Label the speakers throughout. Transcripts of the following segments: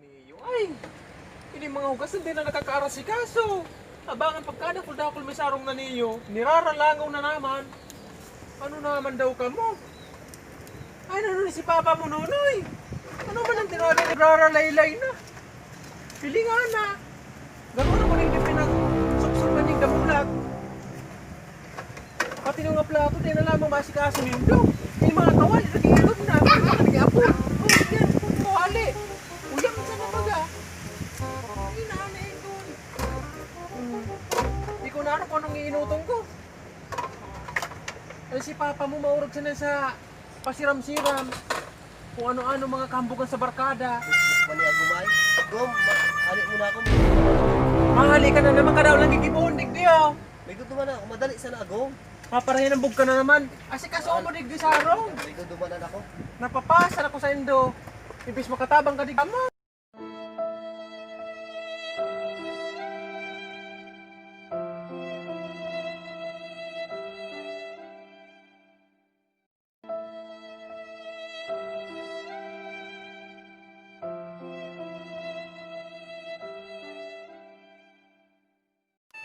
Speaker 1: niyo. Ay, ini mga hugas hindi na nakakaarasikaso. Abangan pagkada kung daw may sarong na niyo, niraralangaw na naman. Ano naman daw ka mo? Ay, ano si Papa mo, Nonoy? Ano man ang tinaga nagraralaylay na? Pili nga na. Gano'n naman yung pinag-supsupan yung damulag. Pati nung nga plato, di na lamang masikaso nindo. May mga kawal, nag-iilog na. Mga nag-iapon. Oh, yan, kuhali. Uyang sa nabaga. Ay, naanayin doon. Di ko na ano kung anong iinutong ko. Ay, si Papa mo maurog siya na sa pasiram-siram. Kung ano-ano mga kambugan sa barkada.
Speaker 2: Mali ako may. Gom, halik muna ako.
Speaker 1: Mahali ka na naman ka daw lang gigibundig diyo.
Speaker 2: May gusto na ako, madali sana ako.
Speaker 1: Paparahin ang bug ka na naman. Asikaso mo digdi sarong.
Speaker 2: May gusto na ako.
Speaker 1: Napapasa ako sa indo. Ibis makatabang ka digdi mo.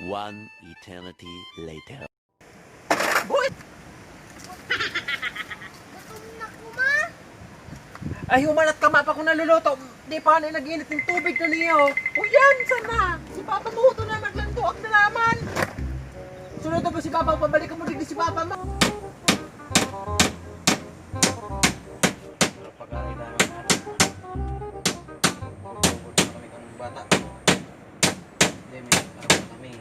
Speaker 3: One eternity later.
Speaker 1: Boy! Ay, humanat ka mapa kung naluluto. Di pa na nag-init ng tubig na niyo. O yan, sana. Si Papa mo ito na naglantuak na naman. Sunod na ba si Papa? Pabalik mo digdi si Papa mo.
Speaker 4: Pag-aray namin natin. Pagod kami kang bata. Hindi, may araw kami.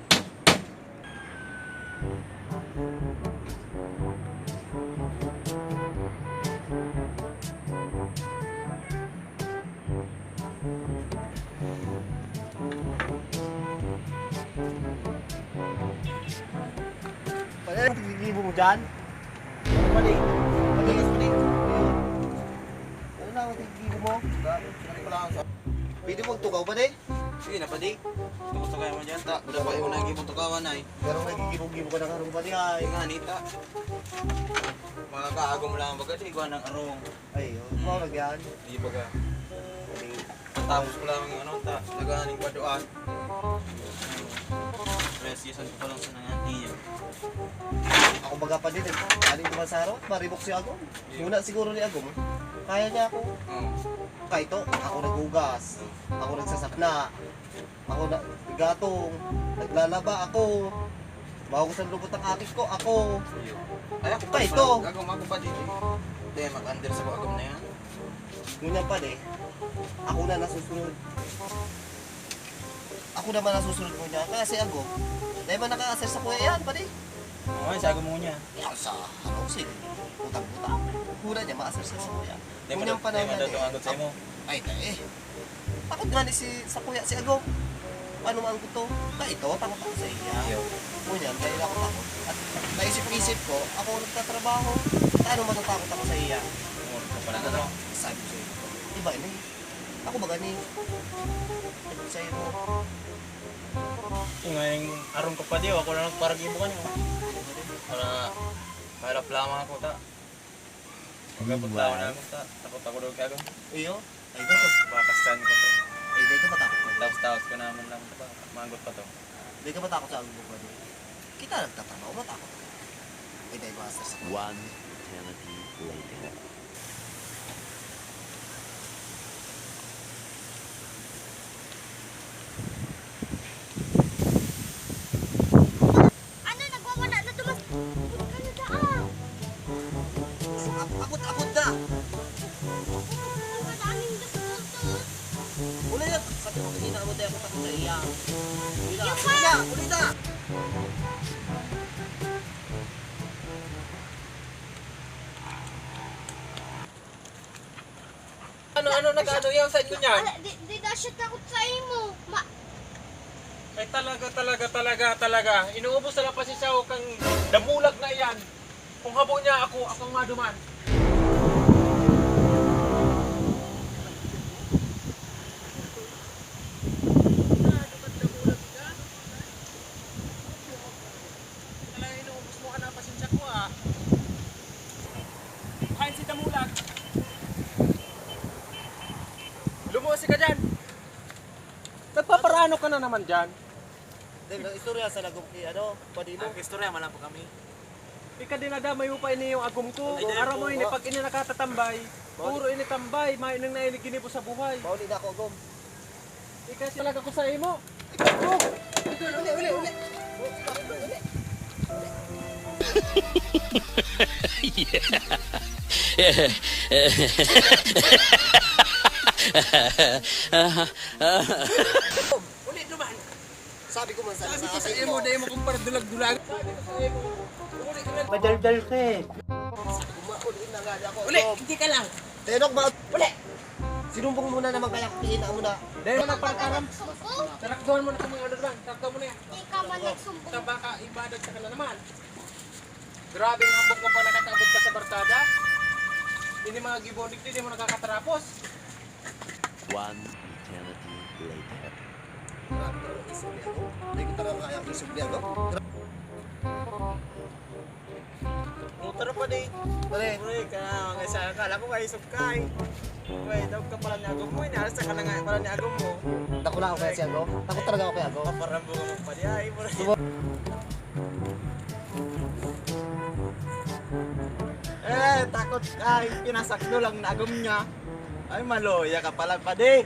Speaker 2: Pwede ang tigigibo mo dyan? Mali. Maligas mo din. Ano na ang tigigibo mo? Pwede mo magtugaw ba din?
Speaker 4: Sige na, padi. Tukot-tukay mo dyan, ta. Wala pa yung nagiging tukawan ay.
Speaker 2: Pero nagigibo-gibo ka na karong pa niya.
Speaker 4: Ay nga, nita. Mga kaagom lang ang baga, iguan ng arong.
Speaker 2: Ay, mga nagyan.
Speaker 4: Di baga. Tapos ko lang ano, ta. Nagahaning paduan. May season ko pa lang sa nangan niya.
Speaker 2: Ako baga pa din. Aling tumasaro, maribok si Agom. Muna siguro ni Agom. Kaya niya ako.
Speaker 4: Oo.
Speaker 2: Kaya ito, ako naghugas. Ako nagsasakna. Ako naggatong. Naglalaba ako. Bago sa lubot ang akit ko, ako.
Speaker 4: Ay, ako
Speaker 2: Pa, ito.
Speaker 4: Agom ako pa dito. Hindi, mag-under sa agom na yan.
Speaker 2: Ngunyan pa de, ako na nasusunod. Ako naman nasusunod mo niya. Kaya si Agom, dahil ba naka-assess sa kuya yan, pare?
Speaker 4: Oo, sa agom mo niya.
Speaker 2: Yan sa, ano, sige. Utang-utang. Kuna niya, ma-assess sa kuya.
Speaker 4: Hindi mo
Speaker 2: Ngunyan pa naman
Speaker 4: daw ang sa mo.
Speaker 2: Ay, eh. Takot nga ni sa kuya, si Agom. Paano man ko to? Ito, takot ako sa iya.
Speaker 4: Ayaw.
Speaker 2: Ngunyan, dahil ako takot. At naisip-isip ko, ako nagtatrabaho. Paano matatakot ako sa iya?
Speaker 4: Oo, pala na daw.
Speaker 2: Sabi ko sa'yo, iba ini. Ako ba gani? Sabi ko sa'yo,
Speaker 4: Ngayong arong ko pa diyo, ako lang nagparag ibo ka niyo. Para mahalap lamang ako ta. Pagkapot tao na ako ta. Takot ako daw kagam.
Speaker 2: iyo, ay ito,
Speaker 4: Bakastan ko to.
Speaker 2: ay di ka matakot ko.
Speaker 4: Taos-taos ko naman lang ito pa. Magot pa to.
Speaker 2: Di ka matakot sa agbo ba? Kita nagtatrabaho, matakot ka. Ay di master sa kuya.
Speaker 3: One eternity later.
Speaker 5: Ano, nagwawala na dumas. Huwag ka na daan.
Speaker 2: Akot-akot na!
Speaker 5: Ang madaming gastos.
Speaker 2: Uli na! Sabi ko kanina mo tayo ako takot sa iya. Uli na!
Speaker 5: Yung
Speaker 2: Uli na! Uli na!
Speaker 1: Ano nag-ano yung sa inyo niyan?
Speaker 5: Ala, di na siya takot sa imo.
Speaker 1: Ay talaga. Inuubos na lang pa si Sao kang damulag na iyan. Kung habo niya ako ang maduman. Talaga inuubos mo ka na pasensya ko ah. Kain si damulag. bawsi ka dyan. Nagpaparano ka na naman dyan.
Speaker 2: Dahil ang istorya sa lagom kay ano, padi mo.
Speaker 4: Ang istorya, malang po kami.
Speaker 1: Ika dinadamay mo pa ini yung agum ko.
Speaker 4: Ay,
Speaker 1: Araw mo
Speaker 4: po,
Speaker 1: ini,
Speaker 4: po.
Speaker 1: pag ini nakatatambay, puro ini tambay, may nang nailigini po sa buhay.
Speaker 2: Mauli na ako gom.
Speaker 1: Ika talaga ko sa imo. Uli. Uli naman.
Speaker 2: Sabi ko man
Speaker 1: Sabi
Speaker 2: sa
Speaker 1: ko sa
Speaker 2: akin
Speaker 1: imo,
Speaker 2: mo.
Speaker 1: dahil mo kung pardulag-dulag. Sabi ko sa imo. Uli ka na.
Speaker 2: Madaldal ka eh. Mauli na nga ako.
Speaker 1: Uli, hindi ka lang.
Speaker 2: Tenok ba?
Speaker 1: Uli.
Speaker 2: Sinumbong muna naman kaya piin na muna.
Speaker 1: Dahil mo nagparakaram.
Speaker 5: Sumbong?
Speaker 1: Tarakdohan mo na itong mga ano doon. Tarakdohan mo na yan.
Speaker 5: Di ka man nagsumbong.
Speaker 1: Sa baka ibadag ka na naman. Grabe ang hambog mo pa nakakaabot ka sa barkada. Hindi mga gibonik din, hindi mo nakakatarapos.
Speaker 3: One eternity later.
Speaker 2: Hindi ko talaga kaya ang isubli ako.
Speaker 4: Motor pa di.
Speaker 2: Pare,
Speaker 4: Uy, kaya mga isa, kala ko kayo subkay. Uy, daw ka pala ni agom mo, inalas ka na nga pala ni agom mo.
Speaker 2: takot lang ako kaya siya go. Takot talaga ako kaya go.
Speaker 4: Paparambo ka mo pa di ay. Takot ka, pinasakdo lang na agom niya. Ay, maloya ka pala pa di.